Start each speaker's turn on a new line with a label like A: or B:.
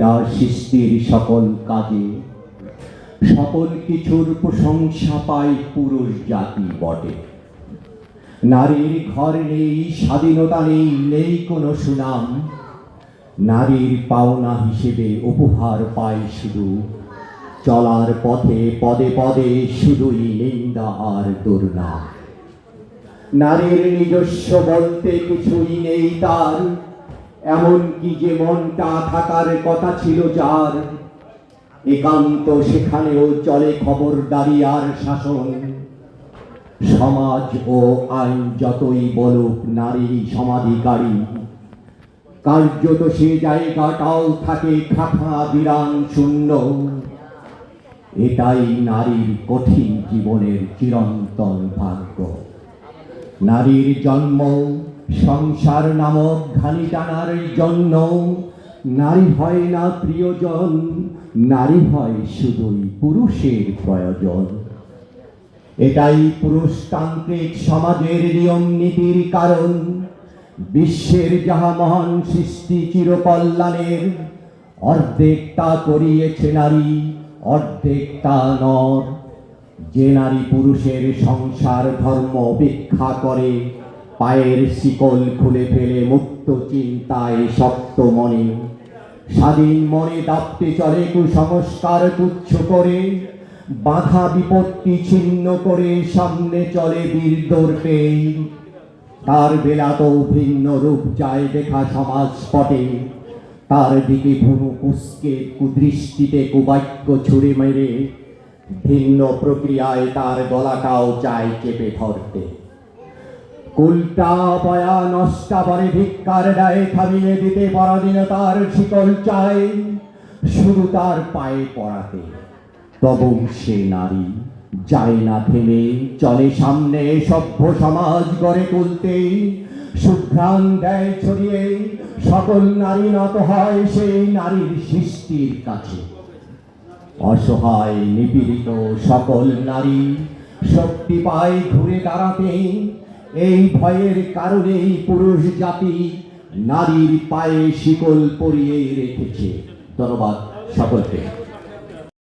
A: আর সৃষ্টির সকল কাজে সকল কিছুর প্রশংসা পায় পুরুষ জাতি বটে। নারীর ঘর নেই, স্বাধীনতা নেই, নেই কোনো সুনাম। নারীর পাওনা হিসেবে উপহার পায় শুধু চলার পথে পদে পদে শুধুই নিন্দা আর দুর্নাম। নারীর নিজস্ব বলতে কিছুই নেই তার, এমনকি যে মনটা থাকার কথা ছিল যার, একান্ত সেখানেও চলে খবরদারি আর শাসন। সমাজ ও আইন যতই বলুক নারী সমাধিকারী, কার্যত সে জায়গাটাও থাকে খাখা বিরান শূন্য। এটাই নারীর কঠিন জীবনের চিরন্তন ভাগ্য। নারীর জন্ম সংসার নামক ঘানি টানার জন্য। নারী হয় না প্রিয়জন, নারী হয় শুধুই পুরুষের প্রয়োজন। এটাই পুরুষতান্ত্রিক সমাজের নিয়ম নীতির কারণ। বিশ্বের যাহা মহান সৃষ্টি চিরকল্যাণের, অর্ধেক তা করিয়েছে নারী, অর্ধেক তা নর। যে নারী পুরুষের সংসার ধর্ম ভিক্ষা করে, পায়ের শিকল খুলে ফেলে মুক্ত চিন্তায় শক্ত মনে, স্বাধীন মনে দাপতে চলে কুসংস্কার তুচ্ছ করে, বাধা বিপত্তি ছিন্ন করে সামনে চলে বীর দৌড়ে। তার বেলাতেও ভিন্ন রূপ যায় দেখা সমাজ পটে। তার দিকে ভুরু কুঁচকে কুদৃষ্টিতে কুবাক্য ছুড়ে মেরে ভিন্ন প্রক্রিয়ায় তার গলাটাও চায় চেপে ধরতে। উল্টা পয়া নষ্টা পরে ভিক্ষার দায়ে থামিয়ে দিতে পরাধীনতার শিকল চায় শুধু তার পায়ে পড়াতে। তবু সে নারী যায় না থেমে, চলে সামনে সভ্য সমাজ গড়ে তুলতে। সুঘ্রাণ দেয় ছড়িয়ে, সকল নারী নত হয় সেই নারীর সৃষ্টির কাছে। অসহায় নিপীড়িত সকল নারী শক্তি পায় ঘুরে দাঁড়াতে। এই ভয়ের কারণেই পুরুষ জাতি নারীর পায়ে শিকল পরিয়ে রেখেছে। ধন্যবাদ সকলকে।